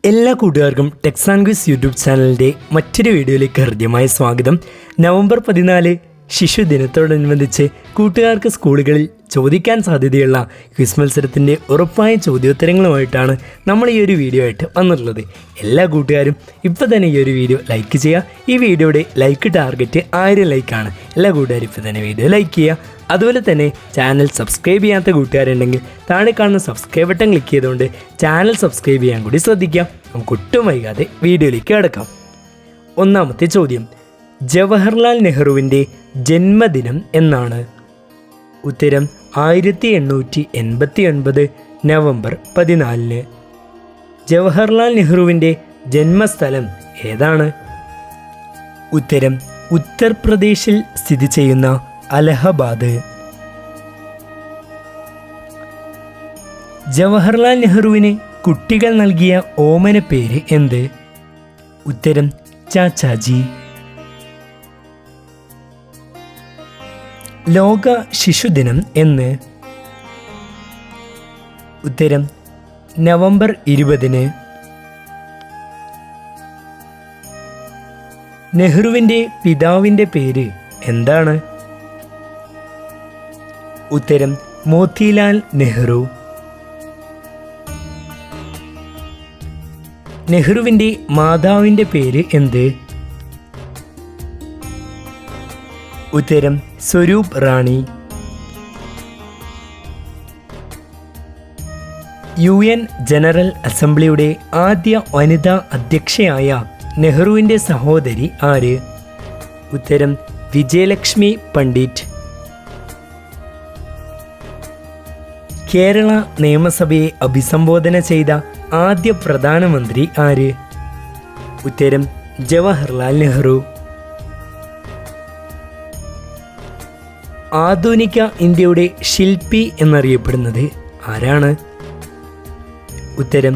എല്ലാ കൂട്ടുകാർക്കും Tex and quiz YouTube ചാനലിൻ്റെ മറ്റൊരു വീഡിയോയിലേക്ക് ഹൃദ്യമായ സ്വാഗതം. നവംബർ 14 ശിശുദിനത്തോടനുബന്ധിച്ച് കൂട്ടുകാർക്ക് സ്കൂളുകളിൽ ചോദിക്കാൻ സാധ്യതയുള്ള ക്വിസ് മത്സരത്തിൻ്റെ ഉറപ്പായ ചോദ്യോത്തരങ്ങളുമായിട്ടാണ് നമ്മൾ ഈ ഒരു വീഡിയോ ആയിട്ട് വന്നിട്ടുള്ളത്. എല്ലാ കൂട്ടുകാരും ഇപ്പോൾ തന്നെ ഈ ഒരു വീഡിയോ ലൈക്ക് ചെയ്യുക. ഈ വീഡിയോയുടെ ലൈക്ക് ടാർഗറ്റ് 1000 ലൈക്കാണ്. എല്ലാ കൂട്ടുകാരും ഇപ്പോൾ തന്നെ വീഡിയോ ലൈക്ക് ചെയ്യുക. അതുപോലെ തന്നെ ചാനൽ സബ്സ്ക്രൈബ് ചെയ്യാത്ത കൂട്ടുകാരുണ്ടെങ്കിൽ താഴെ കാണുന്ന സബ്സ്ക്രൈബ് ബട്ടൺ ക്ലിക്ക് ചെയ്തുകൊണ്ട് ചാനൽ സബ്സ്ക്രൈബ് ചെയ്യാൻ കൂടി ശ്രദ്ധിക്കാം. നമുക്ക് ഒട്ടും വൈകാതെ വീഡിയോയിലേക്ക് കിടക്കാം. ഒന്നാമത്തെ ചോദ്യം, ജവഹർലാൽ നെഹ്റുവിൻ്റെ ജന്മദിനം എന്നാണ്? ഉത്തരം 1889 നവംബർ 14. ജവഹർലാൽ നെഹ്റുവിൻ്റെ ജന്മസ്ഥലം ഏതാണ്? ഉത്തരം ഉത്തർപ്രദേശിൽ സ്ഥിതി ചെയ്യുന്ന അലഹബാദ്. ജവഹർലാൽ നെഹ്റുവിന് കുട്ടികൾ നൽകിയ ഓമന പേര് എന്ത്? ഉത്തരം ചാച്ചാജി. ലോക ശിശുദിനം എന്ന്? ഉത്തരം നവംബർ 20. നെഹ്റുവിൻ്റെ പിതാവിൻ്റെ പേര് എന്താണ്? ഉത്തരം മോത്തിലാൽ നെഹ്റു. നെഹ്റുവിൻ്റെ മാതാവിൻ്റെ പേര് എന്ത്? ഉത്തരം സ്വരൂപ് റാണി. UN ജനറൽ അസംബ്ലിയുടെ ആദ്യ വനിതാ അധ്യക്ഷയായ നെഹ്റുവിൻ്റെ സഹോദരി ആര്? ഉത്തരം വിജയലക്ഷ്മി പണ്ഡിറ്റ്. കേരള നിയമസഭയെ അഭിസംബോധന ചെയ്ത ആദ്യ പ്രധാനമന്ത്രി ആര്? ഉത്തരം ജവഹർലാൽ നെഹ്റു. ആധുനിക ഇന്ത്യയുടെ ശില്പി എന്നറിയപ്പെടുന്നത് ആരാണ്? ഉത്തരം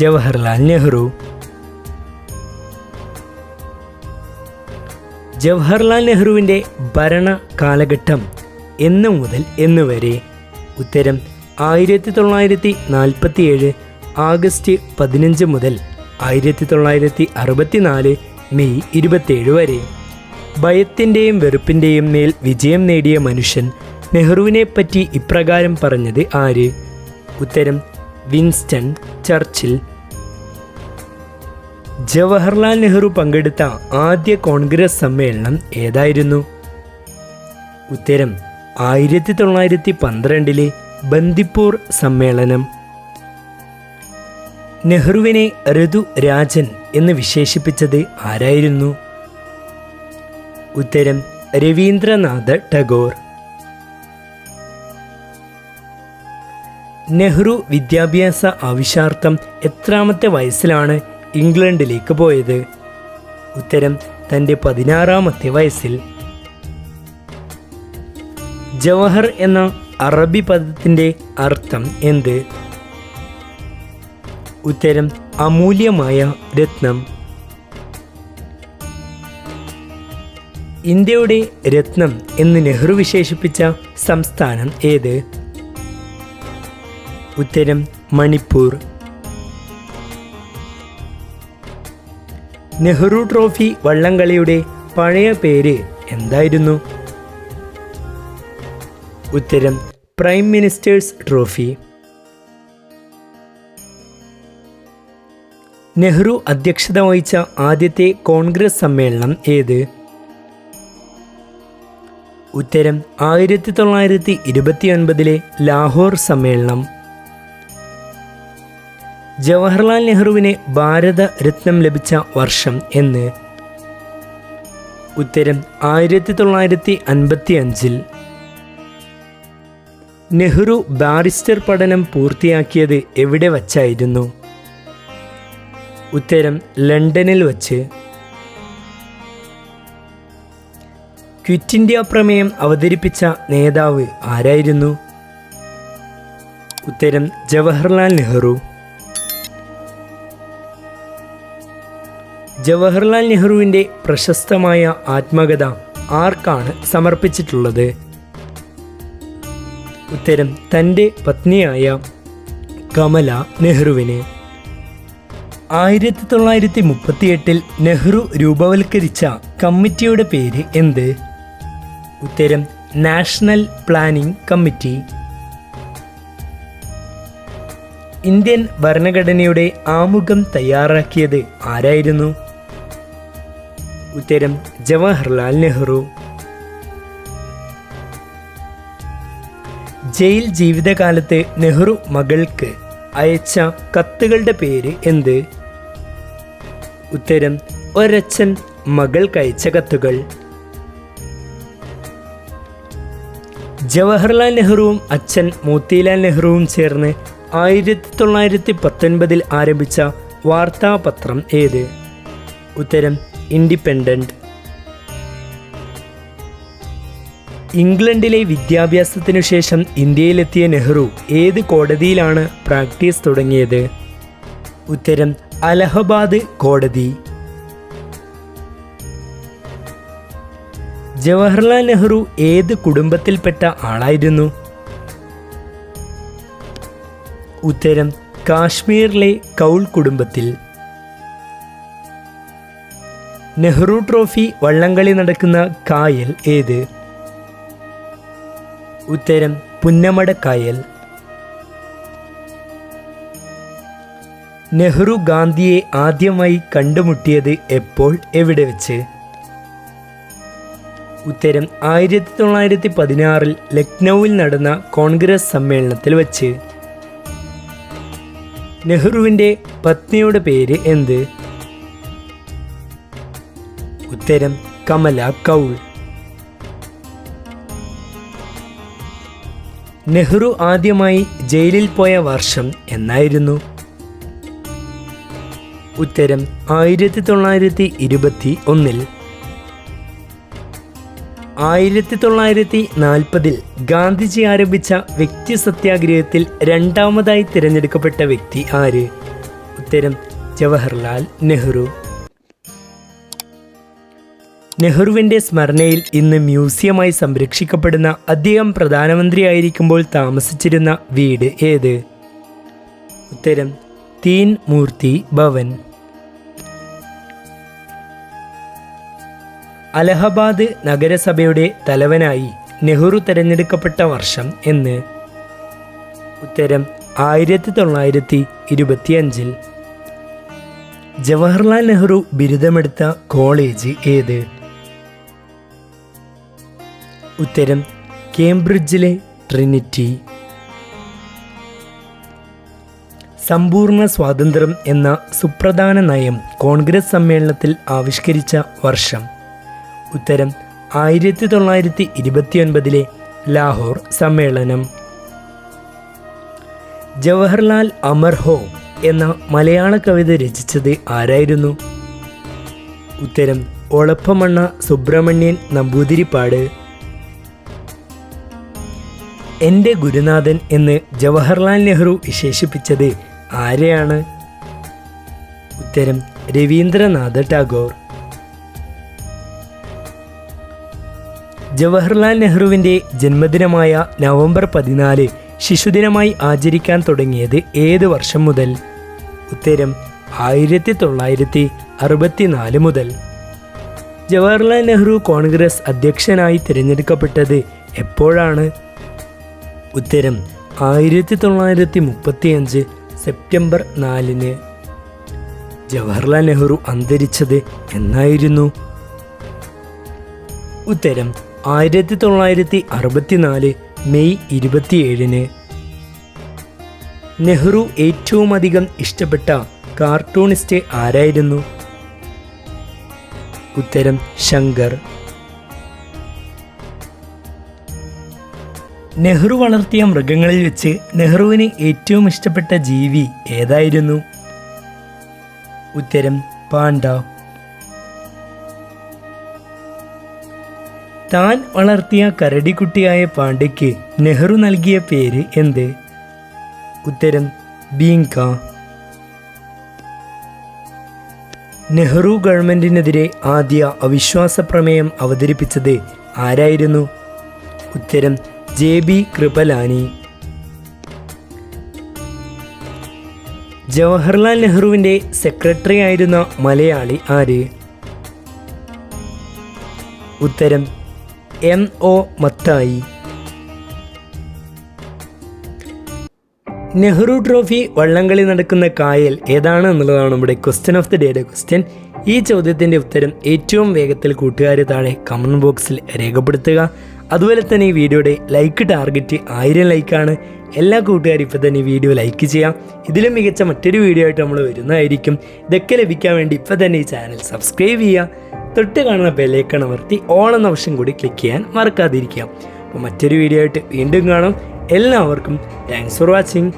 ജവഹർലാൽ നെഹ്റു. ജവഹർലാൽ നെഹ്റുവിൻ്റെ ഭരണ കാലഘട്ടം എന്ന് മുതൽ എന്ന് വരെ? ഉത്തരം 1947 ആഗസ്റ്റ് 15 മുതൽ 1964 മെയ് 27 വരെ. ഭയത്തിൻ്റെയും വെറുപ്പിൻ്റെയും മേൽ വിജയം നേടിയ മനുഷ്യൻ നെഹ്റുവിനെ പറ്റി ഇപ്രകാരം പറഞ്ഞത് ആര്? ഉത്തരം വിൻസ്റ്റൺ ചർച്ചിൽ. ജവഹർലാൽ നെഹ്റു പങ്കെടുത്ത ആദ്യ കോൺഗ്രസ് സമ്മേളനം ഏതായിരുന്നു? ഉത്തരം 1912 ബന്ദിപ്പൂർ സമ്മേളനം. നെഹ്റുവിനെ ഋതുരാജൻ എന്ന് വിശേഷിപ്പിച്ചത് ആരായിരുന്നു? ഉത്തരം രവീന്ദ്രനാഥ് ടാഗോർ. നെഹ്റു വിദ്യാഭ്യാസ ആവശ്യാർത്ഥം എത്രാമത്തെ വയസ്സിലാണ് ഇംഗ്ലണ്ടിലേക്ക് പോയത്? ഉത്തരം തൻ്റെ 16ാമത്തെ വയസ്സിൽ. ജവഹർ എന്ന അറബി പദത്തിൻ്റെ അർത്ഥം എന്ത്? ഉത്തരം അമൂല്യമായ രത്നം. ഇന്ത്യയുടെ രത്നം എന്ന് നെഹ്റു വിശേഷിപ്പിച്ച സംസ്ഥാനം ഏത്? ഉത്തരം മണിപ്പൂർ. നെഹ്റു ട്രോഫി വള്ളംകളിയുടെ പഴയ പേര് എന്തായിരുന്നു? ഉത്തരം പ്രൈം മിനിസ്റ്റേഴ്സ് ട്രോഫി. നെഹ്റു അധ്യക്ഷത വഹിച്ച ആദ്യത്തെ കോൺഗ്രസ് സമ്മേളനം ഏത്? ഉത്തരം 1929 ലാഹോർ സമ്മേളനം. ജവഹർലാൽ നെഹ്റുവിന് ഭാരത രത്നം ലഭിച്ച വർഷം എന്ന്? ഉത്തരം 1955. നെഹ്റു ബാരിസ്റ്റർ പഠനം പൂർത്തിയാക്കിയത് എവിടെ വച്ചായിരുന്നു? ഉത്തരം ലണ്ടനിൽ വച്ച്. ക്വിറ്റ് ഇന്ത്യ പ്രമേയം അവതരിപ്പിച്ച നേതാവ് ആരായിരുന്നു? ഉത്തരം ജവഹർലാൽ നെഹ്റു. ജവഹർലാൽ നെഹ്റുവിൻ്റെ പ്രശസ്തമായ ആത്മകഥ ആർക്കാണ് സമർപ്പിച്ചിട്ടുള്ളത്? ഉത്തരം തൻ്റെ പത്നിയായ കമല നെഹ്റുവിന്. 1938 നെഹ്റു രൂപവൽക്കരിച്ച കമ്മിറ്റിയുടെ പേര് എന്ത്? ഉത്തരം നാഷണൽ പ്ലാനിംഗ് കമ്മിറ്റി. ഇന്ത്യൻ ഭരണഘടനയുടെ ആമുഖം തയ്യാറാക്കിയത് ആരായിരുന്നു? ഉത്തരം ജവഹർലാൽ നെഹ്റു. ജയിൽ ജീവിതകാലത്ത് നെഹ്റു മകൾക്ക് അയച്ച കത്തുകളുടെ പേര് എന്ത്? ഉത്തരം ഒരച്ഛൻ മകൾക്കയച്ച കത്തുകൾ. ജവഹർലാൽ നെഹ്റുവും അച്ഛൻ മോത്തിലാൽ നെഹ്റുവും ചേർന്ന് 1919 ആരംഭിച്ച വാർത്താപത്രം ഏത്? ഉത്തരം ഇൻഡിപെൻഡന്റ്. ഇംഗ്ലണ്ടിലെ വിദ്യാഭ്യാസത്തിനു ശേഷം ഇന്ത്യയിലെത്തിയ നെഹ്റു ഏത് കോടതിയിലാണ് പ്രാക്ടീസ് തുടങ്ങിയത്? ഉത്തരം അലഹബാദ് കോടതി. ജവഹർലാൽ നെഹ്റു ഏത് കുടുംബത്തിൽപ്പെട്ട ആളായിരുന്നു? ഉത്തരം കാശ്മീരിലെ കൗൾ കുടുംബത്തിൽ. നെഹ്റു ട്രോഫി വള്ളംകളി നടക്കുന്ന കായൽ ഏത്? ഉത്തരം പുന്നമടക്കായൽ. നെഹ്റു ഗാന്ധിയെ ആദ്യമായി കണ്ടുമുട്ടിയത് എപ്പോൾ, എവിടെ വെച്ച്? ഉത്തരം 1916 ലക്നൌവിൽ നടന്ന കോൺഗ്രസ് സമ്മേളനത്തിൽ വച്ച്. നെഹ്റുവിൻ്റെ പത്നിയുടെ പേര് എന്ത്? ഉത്തരം കമല കൗൾ. നെഹ്റു ആദ്യമായി ജയിലിൽ പോയ വർഷം എന്നായിരുന്നു? ഉത്തരം 1921. 1940 ഗാന്ധിജി ആരംഭിച്ച വ്യക്തി സത്യാഗ്രഹത്തിൽ രണ്ടാമതായി തിരഞ്ഞെടുക്കപ്പെട്ട വ്യക്തി ആര്? ഉത്തരം ജവഹർലാൽ നെഹ്റു. നെഹ്റുവിൻ്റെ സ്മരണയിൽ ഇന്ന് മ്യൂസിയമായി സംരക്ഷിക്കപ്പെടുന്ന അദ്ദേഹം പ്രധാനമന്ത്രിയായിരിക്കുമ്പോൾ താമസിച്ചിരുന്ന വീട് ഏത്? ഉത്തരം തീൻ മൂർത്തി ഭവൻ. അലഹബാദ് നഗരസഭയുടെ തലവനായി നെഹ്റു തിരഞ്ഞെടുക്കപ്പെട്ട വർഷം എന്ന്? ഉത്തരം 1925. ജവഹർലാൽ നെഹ്റു ബിരുദമെടുത്ത കോളേജ് ഏത്? ഉത്തരം കേംബ്രിഡ്ജിലെ ട്രിനിറ്റി. സമ്പൂർണ്ണ സ്വാതന്ത്ര്യം എന്ന സുപ്രധാന നയം കോൺഗ്രസ് സമ്മേളനത്തിൽ ആവിഷ്കരിച്ച വർഷം? ഉത്തരം 1929 ലാഹോർ സമ്മേളനം. ജവഹർലാൽ അമർ ഹോ എന്ന മലയാള കവിത രചിച്ചത് ആരായിരുന്നു? ഉത്തരം ഒളപ്പമണ്ണ സുബ്രഹ്മണ്യൻ നമ്പൂതിരിപ്പാട്. എൻ്റെ ഗുരുനാഥൻ എന്ന് ജവഹർലാൽ നെഹ്റു വിശേഷിപ്പിച്ചത് ആരെയാണ്? ഉത്തരം രവീന്ദ്രനാഥ ടാഗോർ. ജവഹർലാൽ നെഹ്റുവിൻ്റെ ജന്മദിനമായ നവംബർ 14 ശിശുദിനമായി ആചരിക്കാൻ തുടങ്ങിയത് ഏത് വർഷം മുതൽ? ഉത്തരം 1964 മുതൽ. ജവഹർലാൽ നെഹ്റു കോൺഗ്രസ് അധ്യക്ഷനായി തിരഞ്ഞെടുക്കപ്പെട്ടത് എപ്പോഴാണ്? ഉത്തരം 1935 സെപ്റ്റംബർ 4. ജവഹർലാൽ നെഹ്റു അന്തരിച്ചത് എന്നായിരുന്നു? ഉത്തരം 1964 മെയ് 27. നെഹ്റു ഏറ്റവും അധികം ഇഷ്ടപ്പെട്ട കാർട്ടൂണിസ്റ്റ് ആരായിരുന്നു? ഉത്തരം ശങ്കർ. നെഹ്റു വളർത്തിയ മൃഗങ്ങളിൽ വെച്ച് നെഹ്റുവിന് ഏറ്റവും ഇഷ്ടപ്പെട്ട ജീവി ഏതായിരുന്നു? ഉത്തരം പാണ്ട. താൻ വളർത്തിയ കരടിക്കുട്ടിയായ പാണ്ടയ്ക്ക് നെഹ്റു നൽകിയ പേര് എന്ത്? ഉത്തരം ബീങ്ക. നെഹ്റു ഗവൺമെന്റിനെതിരെ ആദ്യ അവിശ്വാസ പ്രമേയം അവതരിപ്പിച്ചത് ആരായിരുന്നു? ഉത്തരം JB കൃപലാനി. ജവഹർലാൽ നെഹ്റുവിൻ്റെ സെക്രട്ടറി ആയിരുന്ന മലയാളി ആര്? ഉത്തരം MO മത്തായി. നെഹ്റു ട്രോഫി വള്ളംകളി നടക്കുന്ന കായൽ ഏതാണ് എന്നുള്ളതാണ് നമ്മുടെ ക്വസ്റ്റ്യൻ ഓഫ് ദി ഡേയുടെ ക്വസ്റ്റ്യൻ. ഈ ചോദ്യത്തിൻ്റെ ഉത്തരം ഏറ്റവും വേഗത്തിൽ കൂട്ടുകാർ താഴെ കമൻറ്റ് ബോക്സിൽ രേഖപ്പെടുത്തുക. അതുപോലെ തന്നെ ഈ വീഡിയോയുടെ ലൈക്ക് ടാർഗറ്റ് 1000 ലൈക്കാണ്. എല്ലാ കൂട്ടുകാരും ഇപ്പോൾ തന്നെ ഈ വീഡിയോ ലൈക്ക് ചെയ്യാം. ഇതിലും മികച്ച മറ്റൊരു വീഡിയോ ആയിട്ട് നമ്മൾ വരുന്നതായിരിക്കും. ഇതൊക്കെ ലഭിക്കാൻ വേണ്ടി ഇപ്പോൾ തന്നെ ഈ ചാനൽ സബ്സ്ക്രൈബ് ചെയ്യുക. തൊട്ട് കാണുന്ന ബെല്ലൈക്കൺ അമർത്തി ഓൾ എന്ന ഓപ്ഷൻ കൂടി ക്ലിക്ക് ചെയ്യാൻ മറക്കാതിരിക്കുക. അപ്പോൾ മറ്റൊരു വീഡിയോ ആയിട്ട് വീണ്ടും കാണാം. എല്ലാവർക്കും താങ്ക്സ് ഫോർ വാച്ചിങ്.